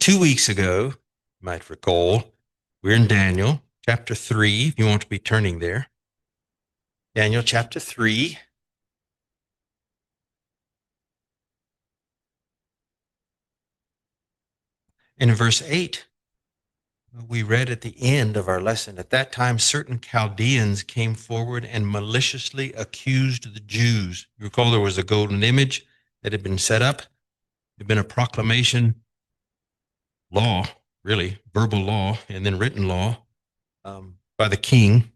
2 weeks ago, you might recall, we're in Daniel chapter 3, if you want to be turning there. Daniel chapter 3. And in verse 8, we read at the end of our lesson, at that time certain Chaldeans came forward and maliciously accused the Jews. You recall there was a golden image that had been set up. There had been a proclamation, law, really, verbal law, and then written law by the king,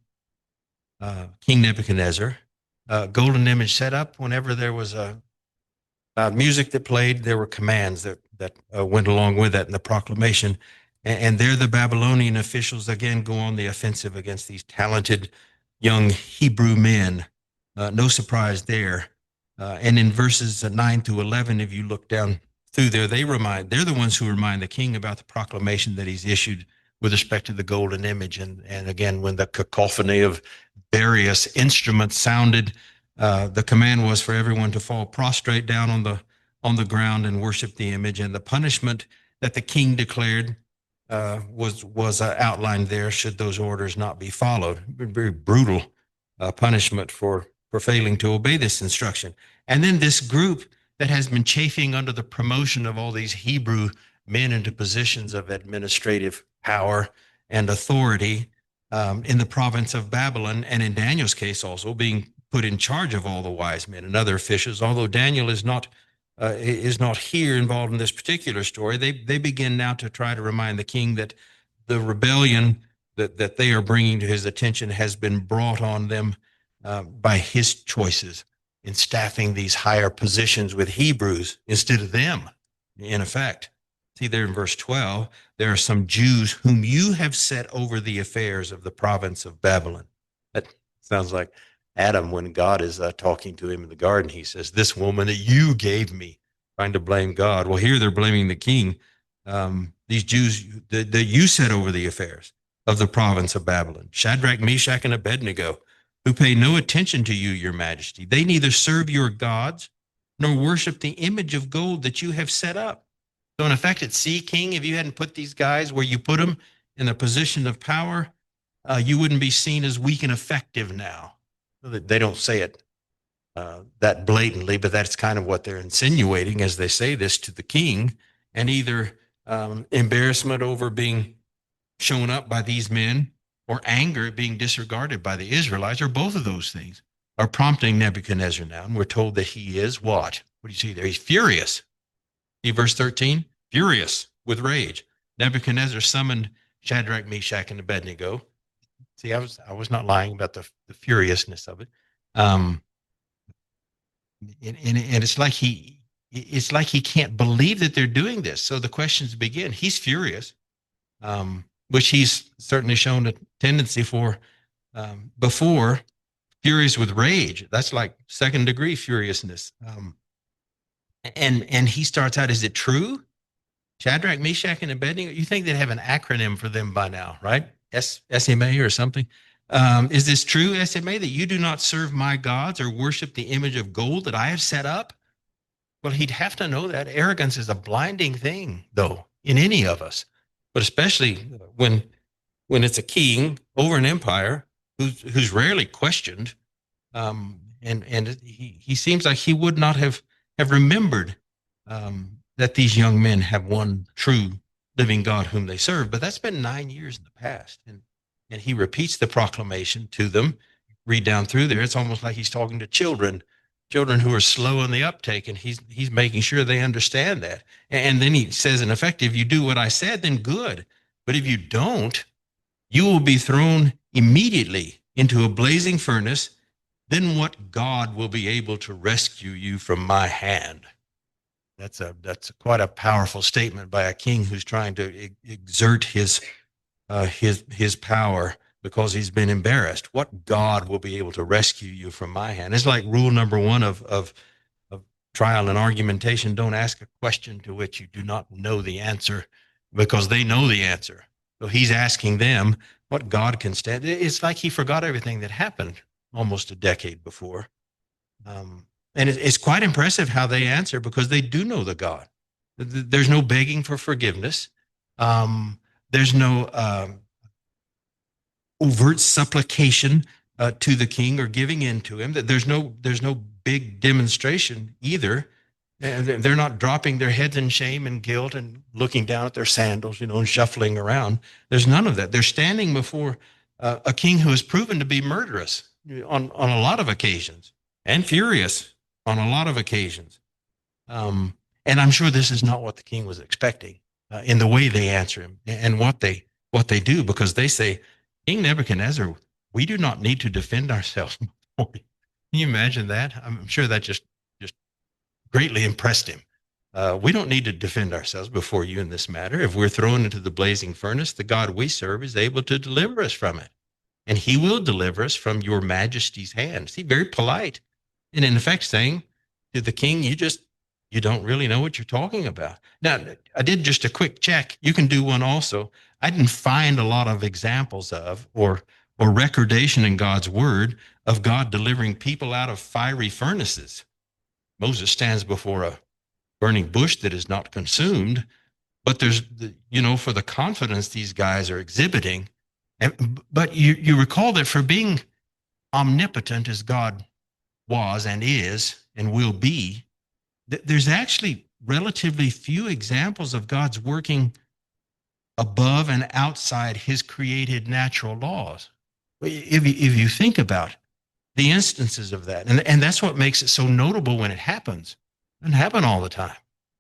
King Nebuchadnezzar. Golden image set up. Whenever there was a music that played, there were commands that went along with that in the proclamation. And there the Babylonian officials again go on the offensive against these talented young Hebrew men. No surprise there. And in verses 9 through 11, if you look down through there, they're the ones who remind the king about the proclamation that he's issued with respect to the golden image. And again, when the cacophony of various instruments sounded, the command was for everyone to fall prostrate down on the ground and worship the image. And the punishment that the king declared was outlined there should those orders not be followed. Very brutal punishment for failing to obey this instruction. And then this group that has been chafing under the promotion of all these Hebrew men into positions of administrative power and authority in the province of Babylon, and in Daniel's case also being put in charge of all the wise men and other officials. Although Daniel is not here involved in this particular story, they begin now to try to remind the king that the rebellion that they are bringing to his attention has been brought on them by his choices in staffing these higher positions with Hebrews instead of them, in effect. See there in verse 12, there are some Jews whom you have set over the affairs of the province of Babylon. That sounds like Adam when God is talking to him in the garden. He says, this woman that you gave me, trying to blame God. Well, here they're blaming the king. These Jews that you set over the affairs of the province of Babylon, Shadrach, Meshach, and Abednego, who pay no attention to you, your majesty. They neither serve your gods nor worship the image of gold that you have set up. So in effect, at sea, king, if you hadn't put these guys where you put them in a position of power, you wouldn't be seen as weak and effective now. They don't say it that blatantly, but that's kind of what they're insinuating as they say this to the king. And either embarrassment over being shown up by these men or anger at being disregarded by the Israelites, or both of those things, are prompting Nebuchadnezzar now. And we're told that he is what? What do you see there? He's furious. See verse 13? Furious with rage. Nebuchadnezzar summoned Shadrach, Meshach, and Abednego. See, I was not lying about the furiousness of it. And it's like he can't believe that they're doing this. So the questions begin. He's furious, which he's certainly shown a tendency for before. Furious with rage. That's like second degree furiousness. And he starts out, is it true? Shadrach, Meshach, and Abednego, you think they'd have an acronym for them by now, right? SMA or something. Is this true, SMA, that you do not serve my gods or worship the image of gold that I have set up? Well, he'd have to know that. Arrogance is a blinding thing, though, in any of us, but especially when it's a king over an empire who's rarely questioned. And he seems like he would not have remembered that these young men have one true living God whom they serve. But that's been 9 years in the past. And he repeats the proclamation to them. Read down through there. It's almost like he's talking to children who are slow in the uptake, and he's making sure they understand that. And then he says, in effect, if you do what I said, then good. But if you don't, you will be thrown immediately into a blazing furnace. Then what God will be able to rescue you from my hand? That's quite a powerful statement by a king who's trying to exert his power because he's been embarrassed. What God will be able to rescue you from my hand? It's like rule number one of trial and argumentation. Don't ask a question to which you do not know the answer, because they know the answer. So he's asking them what God can stand. It's like he forgot everything that happened almost a decade before. And it's quite impressive how they answer, because they do know the God. There's no begging for forgiveness. Um, there's no overt supplication to the king or giving in to him. There's no big demonstration either. And they're not dropping their heads in shame and guilt and looking down at their sandals, and shuffling around. There's none of that. They're standing before a king who has proven to be murderous on a lot of occasions and furious on a lot of occasions. Um, and I'm sure this is not what the king was expecting in the way they answer him and what they do, because they say, King Nebuchadnezzar, we do not need to defend ourselves. Can you imagine that? I'm sure that just greatly impressed him. We don't need to defend ourselves before you in this matter. If we're thrown into the blazing furnace, the God we serve is able to deliver us from it, and he will deliver us from your majesty's hand. See, very polite, and in effect saying to the king, you don't really know what you're talking about. Now, I did just a quick check. You can do one also. I didn't find a lot of examples of or recordation in God's word of God delivering people out of fiery furnaces. Moses stands before a burning bush that is not consumed, but there's for the confidence these guys are exhibiting. But you recall that for being omnipotent as God was and is and will be, there's actually relatively few examples of God's working above and outside his created natural laws. If you think about the instances of that, and that's what makes it so notable when it happens. It doesn't happen all the time.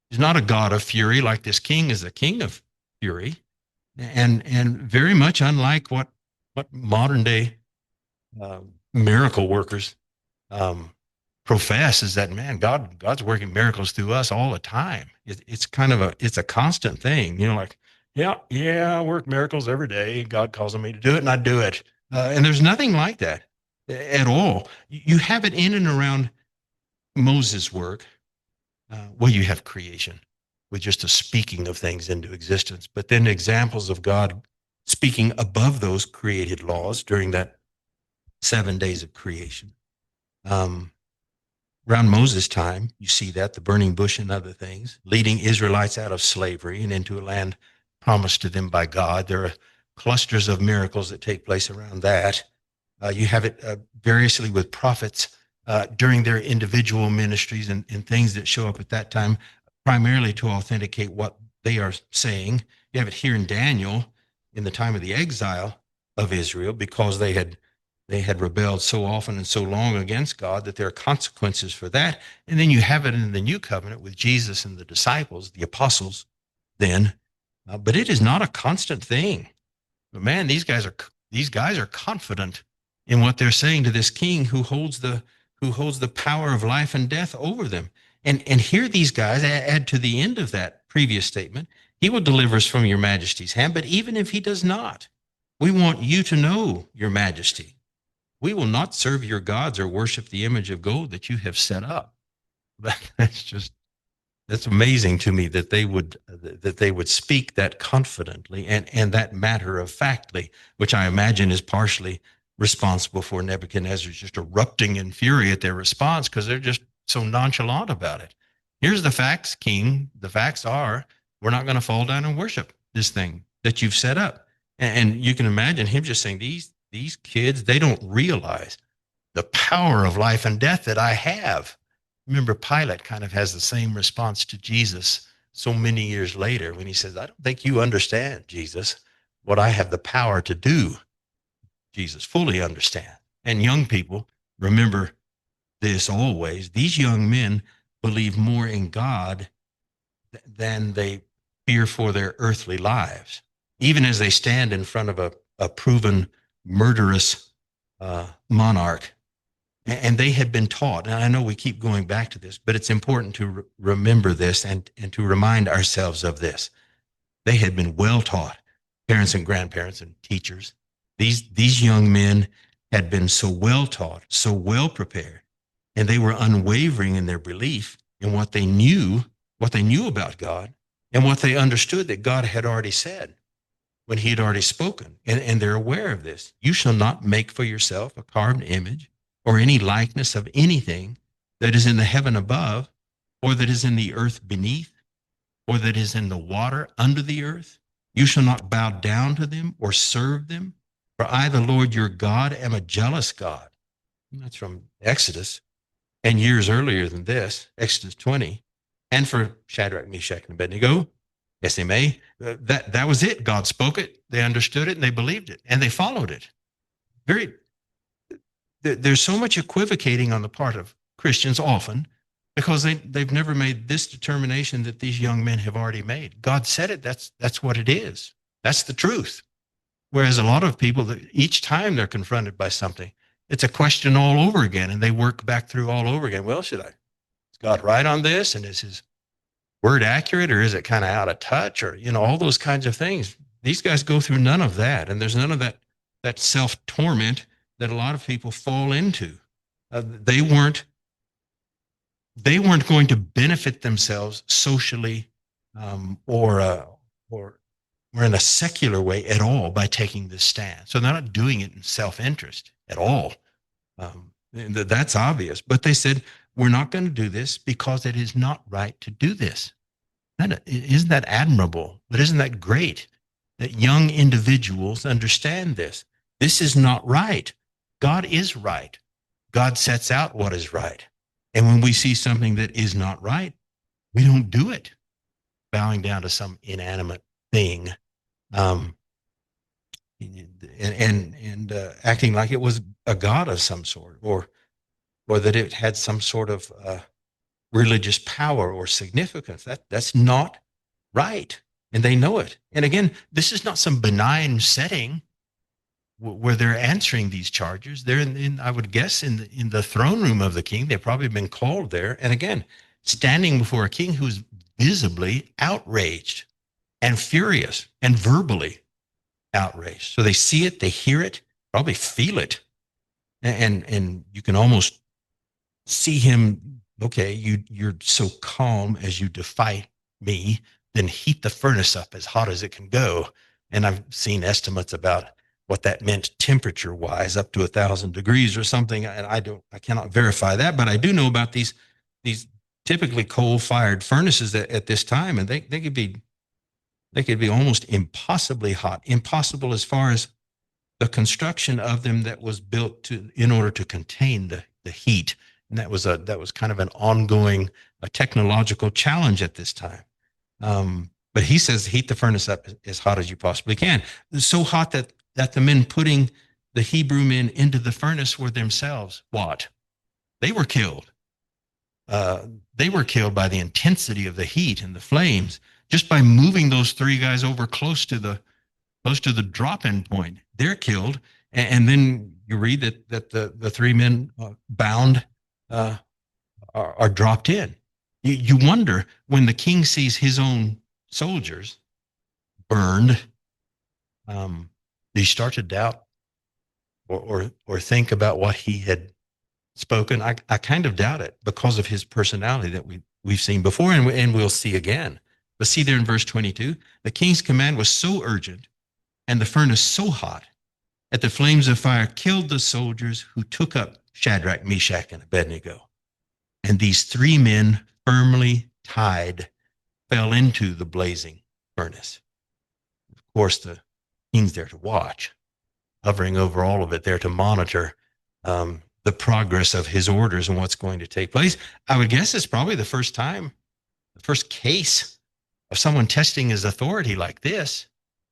He's not a God of fury like this king is a king of fury, and very much unlike what modern day miracle workers profess, is that, man, God's working miracles through us all the time. It's kind of it's a constant thing, like, yeah, I work miracles every day. God calls on me to do it, and I do it. And there's nothing like that at all. You have it in and around Moses' work. Well, you have creation with just a speaking of things into existence, but then examples of God speaking above those created laws during that 7 days of creation. Around Moses' time, you see that, the burning bush and other things, leading Israelites out of slavery and into a land promised to them by God. There are clusters of miracles that take place around that. You have it variously with prophets during their individual ministries and things that show up at that time, primarily to authenticate what they are saying. You have it here in Daniel in the time of the exile of Israel, because they had rebelled so often and so long against God that there are consequences for that. And then you have it in the new covenant with Jesus and the disciples, the apostles then. But it is not a constant thing. But man, these guys are confident in what they're saying to this king who holds the power of life and death over them. And here these guys add to the end of that previous statement, he will deliver us from your majesty's hand, but even if he does not, we want you to know, your majesty, we will not serve your gods or worship the image of gold that you have set up. That's amazing to me that they would speak that confidently and that matter of factly, which I imagine is partially responsible for Nebuchadnezzar's just erupting in fury at their response, because they're just so nonchalant about it. Here's the facts, king. The facts are, we're not going to fall down and worship this thing that you've set up. And you can imagine him just saying, these kids, they don't realize the power of life and death that I have. Remember, Pilate kind of has the same response to Jesus so many years later when he says, I don't think you understand, Jesus, what I have the power to do. Jesus, fully understand. And young people, remember this always. These young men believe more in God than they fear for their earthly lives, even as they stand in front of a proven murderous monarch. And they had been taught, and I know we keep going back to this, but it's important to remember this and to remind ourselves of this. They had been well taught, parents and grandparents and teachers. These young men had been so well taught, so well prepared, and they were unwavering in their belief in what they knew about God, and what they understood that God had already said when he had already spoken. And they're aware of this. You shall not make for yourself a carved image or any likeness of anything that is in the heaven above, or that is in the earth beneath, or that is in the water under the earth, You shall not bow down to them or serve them, for I, the Lord your God, am a jealous God. And that's from Exodus. And years earlier than this, Exodus 20. And for Shadrach, Meshach, and Abednego, SMA, that was it. God spoke it, they understood it, and they believed it, and they followed it. There's so much equivocating on the part of Christians often because they've never made this determination that these young men have already made. God said it, that's what it is. That's the truth. Whereas a lot of people, each time they're confronted by something, it's a question all over again, and they work back through all over again. Well, is God right on this? And is his word accurate, or is it kind of out of touch, or, all those kinds of things? These guys go through none of that, and there's none of that self-torment that a lot of people fall into. They weren't going to benefit themselves socially or in a secular way at all by taking this stand. So they're not doing it in self-interest at all. That's obvious. But they said, we're not going to do this because it is not right to do this. Isn't that admirable? But isn't that great that young individuals understand this? This is not right. God is right. God sets out what is right. And when we see something that is not right, we don't do it, bowing down to some inanimate thing, and acting like it was a god of some sort, or that it had some sort of religious power or significance. That's not right, and they know it. And again, this is not some benign setting where they're answering these charges. They're in I would guess, in the throne room of the king. They've probably been called there. And again, standing before a king who's visibly outraged and furious and verbally outraged. So they see it, they hear it, probably feel it. And you can almost see him, okay, you're so calm as you defy me, then heat the furnace up as hot as it can go. And I've seen estimates about what that meant temperature-wise, up to 1,000 degrees or something. And I cannot verify that, but I do know about these typically coal-fired furnaces at this time, and they could be almost impossibly hot. Impossible as far as the construction of them that was built in order to contain the heat, and that was kind of an ongoing technological challenge at this time. But he says, heat the furnace up as hot as you possibly can. It's so hot that the men putting the Hebrew men into the furnace were themselves what? They were killed. They were killed by the intensity of the heat and the flames, just by moving those three guys over close to the drop-in point. They're killed, and then you read that the three men bound are dropped in. You wonder, when the king sees his own soldiers burned, do you start to doubt or think about what he had spoken? I kind of doubt it because of his personality that we've seen before and we'll see again. But see there in verse 22, the king's command was so urgent and the furnace so hot that the flames of fire killed the soldiers who took up Shadrach, Meshach, and Abednego. And these three men, firmly tied, fell into the blazing furnace. Of course, the king's there to watch, hovering over all of it, there to monitor the progress of his orders and what's going to take place. I would guess it's probably the first case of someone testing his authority like this.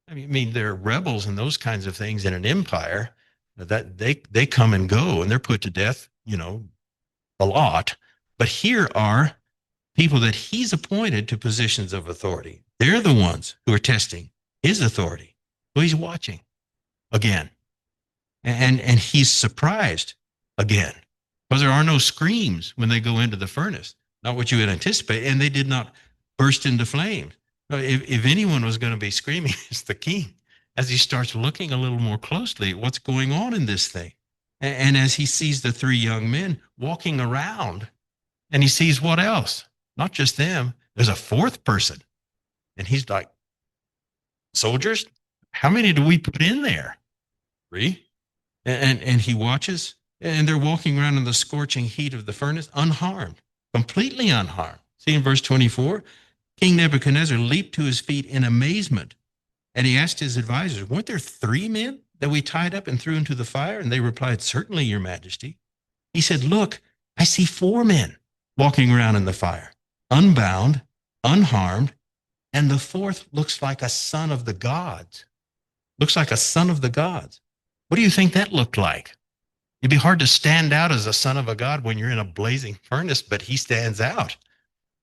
I mean, there are rebels and those kinds of things in an empire that they come and go and they're put to death, a lot. But here are people that he's appointed to positions of authority. They're the ones who are testing his authority. So he's watching again. And he's surprised again, because there are no screams when they go into the furnace, not what you would anticipate, and they did not burst into flames. If anyone was going to be screaming, it's the king, as he starts looking a little more closely at what's going on in this thing. And as he sees the three young men walking around, and he sees what else? Not just them, there's a fourth person. And he's like, soldiers, how many do we put in there? 3. And he watches, and they're walking around in the scorching heat of the furnace, unharmed, completely unharmed. See in verse 24, King Nebuchadnezzar leaped to his feet in amazement And he asked his advisors, weren't there 3 men that we tied up and threw into the fire? And they replied, certainly, your majesty. He said, look, I see 4 men walking around in the fire, unbound, unharmed, and the fourth looks like a son of the gods. Looks like a son of the gods. What do you think that looked like? It'd be hard to stand out as a son of a god when you're in a blazing furnace, but he stands out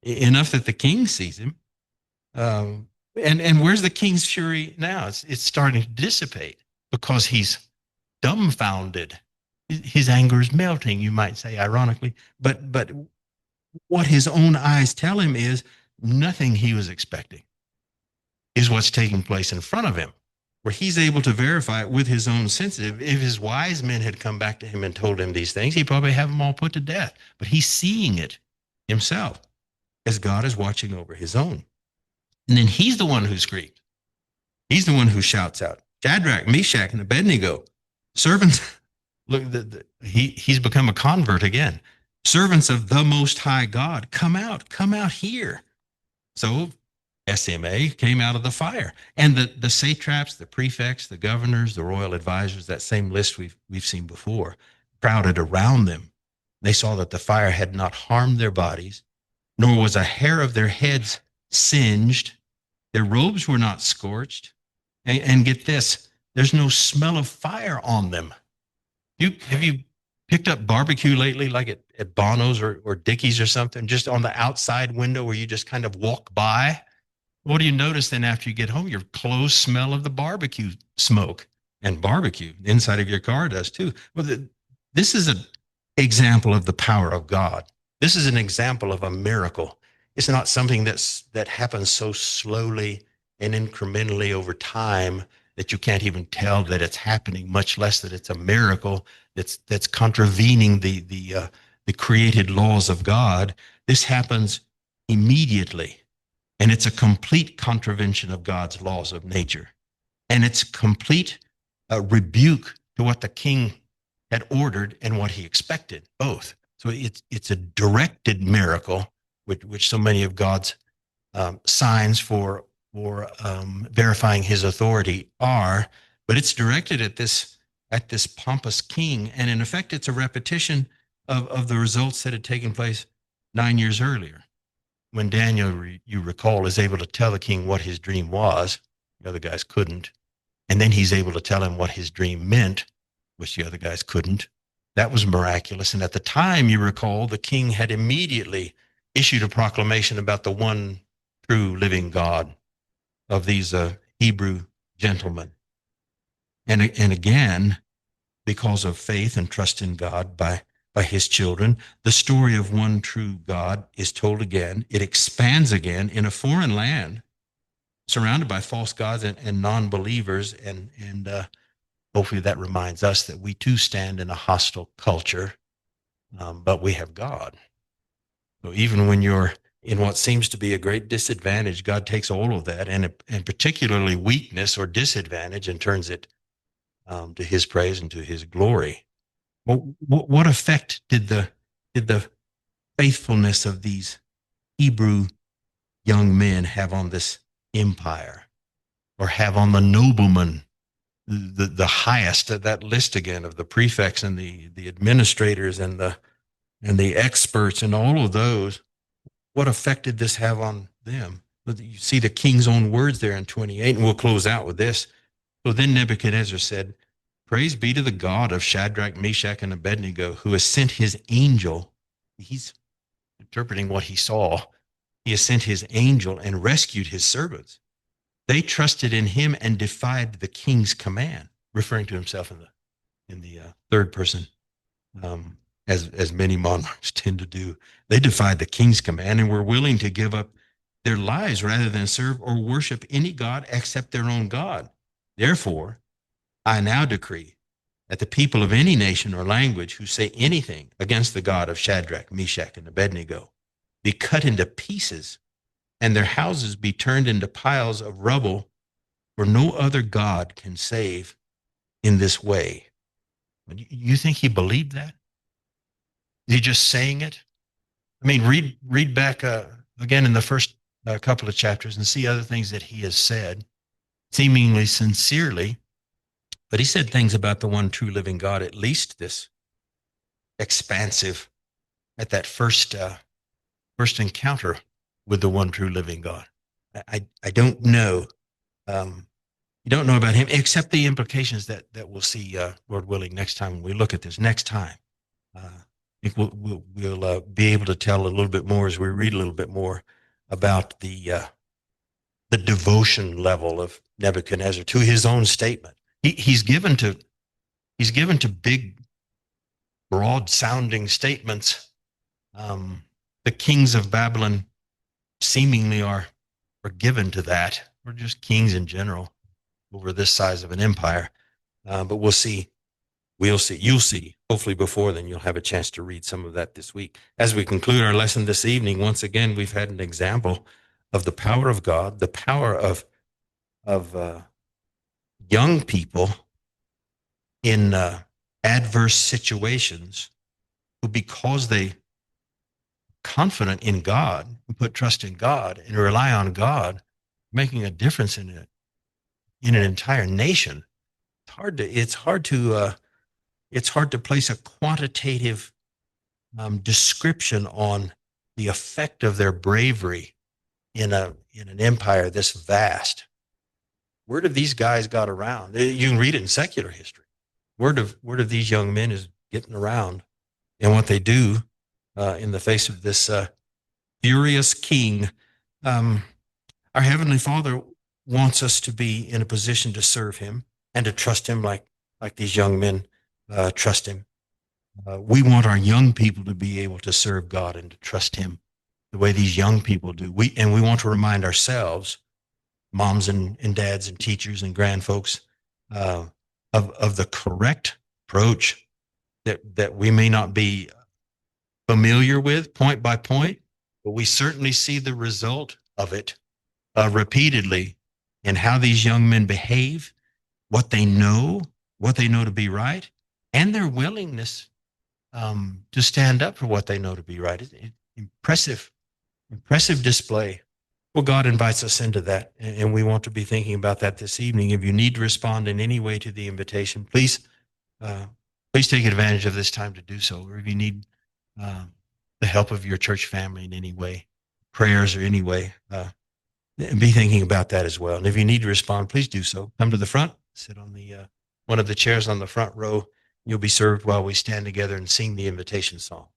enough that the king sees him. And where's the king's fury now? It's starting to dissipate because he's dumbfounded. His anger is melting, you might say, ironically. But what his own eyes tell him is nothing he was expecting is what's taking place in front of him, where he's able to verify it with his own senses. If his wise men had come back to him and told him these things, he'd probably have them all put to death. But he's seeing it himself as God is watching over his own. And then he's the one who screams. He's the one who shouts out, Shadrach, Meshach, and Abednego, servants. Look, he's become a convert again. Servants of the Most High God, come out here. So SMA came out of the fire. And the satraps, the prefects, the governors, the royal advisors, that same list we've seen before, crowded around them. They saw that the fire had not harmed their bodies, nor was a hair of their heads singed. Their robes were not scorched. And get this, there's no smell of fire on them. Have you picked up barbecue lately, like at Bono's or Dickie's or something, just on the outside window where you just kind of walk by? What do you notice then after you get home? Your clothes smell of the barbecue smoke, and barbecue. The inside of your car does too. Well, this is an example of the power of God. This is an example of a miracle. It's not something that happens so slowly and incrementally over time that you can't even tell that it's happening, much less that it's a miracle that's contravening the created laws of God. This happens immediately, and it's a complete contravention of God's laws of nature, and it's complete rebuke to what the king had ordered and what he expected, both. So it's a directed miracle, which so many of God's signs for verifying his authority are, but it's directed at this pompous king, and in effect, it's a repetition of the results that had taken place 9 years earlier, when Daniel, you recall, is able to tell the king what his dream was. The other guys couldn't, and then he's able to tell him what his dream meant, which the other guys couldn't. That was miraculous, and at the time, you recall, the king had immediately issued a proclamation about the one true living God of these Hebrew gentlemen. And again, because of faith and trust in God by his children, the story of one true God is told again. It expands again in a foreign land, surrounded by false gods and non-believers. And hopefully that reminds us that we too stand in a hostile culture, but we have God. So even when you're in what seems to be a great disadvantage, God takes all of that and particularly weakness or disadvantage and turns it to his praise and to his glory. Well, what effect did the faithfulness of these Hebrew young men have on this empire, or have on the noblemen, the highest of that list again of the prefects and the administrators and the experts and all of those? What effect did this have on them? You see the king's own words there in 28, and we'll close out with this. So then Nebuchadnezzar said, praise be to the God of Shadrach, Meshach, and Abednego, who has sent his angel. He's interpreting what he saw. He has sent his angel and rescued his servants. They trusted in him and defied the king's command, referring to himself in the third person, as many monarchs tend to do. They defied the king's command and were willing to give up their lives rather than serve or worship any god except their own God. Therefore, I now decree that the people of any nation or language who say anything against the God of Shadrach, Meshach, and Abednego be cut into pieces, and their houses be turned into piles of rubble, for no other God can save in this way. You think he believed that? Is he just saying it? I mean, read back again in the first couple of chapters and see other things that he has said. seemingly sincerely, but he said things about the one true living God, at least this expansive at that first encounter with the one true living God. I don't know. You don't know about him except the implications that we'll see, Lord willing, next time when we look at this. Next time, I think we'll be able to tell a little bit more as we read a little bit more about the devotion level of Nebuchadnezzar to his own statement. He's given to big, broad sounding statements. The kings of Babylon seemingly are given to that, or just kings in general over this size of an empire. But we'll see. We'll see. You'll see. Hopefully before then, you'll have a chance to read some of that this week. As we conclude our lesson this evening, once again, we've had an example of the power of God, the power of young people in adverse situations who, because they confident in God, who put trust in God and rely on God, making a difference in it in an entire nation. It's hard to place a quantitative description on the effect of their bravery in an empire this vast. Word of these guys got around. You can read it in secular history. Word of these young men is getting around, and what they do in the face of this furious king. Our Heavenly Father wants us to be in a position to serve Him and to trust Him like these young men trust Him. We want our young people to be able to serve God and to trust Him the way these young people do. We want to remind ourselves, moms and dads and teachers and grand folks, of the correct approach that we may not be familiar with point by point, but we certainly see the result of it repeatedly in how these young men behave, what they know to be right, and their willingness to stand up for what they know to be right. Impressive display. Well, God invites us into that, and we want to be thinking about that this evening. If you need to respond in any way to the invitation, please take advantage of this time to do so. Or if you need the help of your church family in any way, prayers or any way, be thinking about that as well. And if you need to respond, please do so. Come to the front, sit on the one of the chairs on the front row. You'll be served while we stand together and sing the invitation song.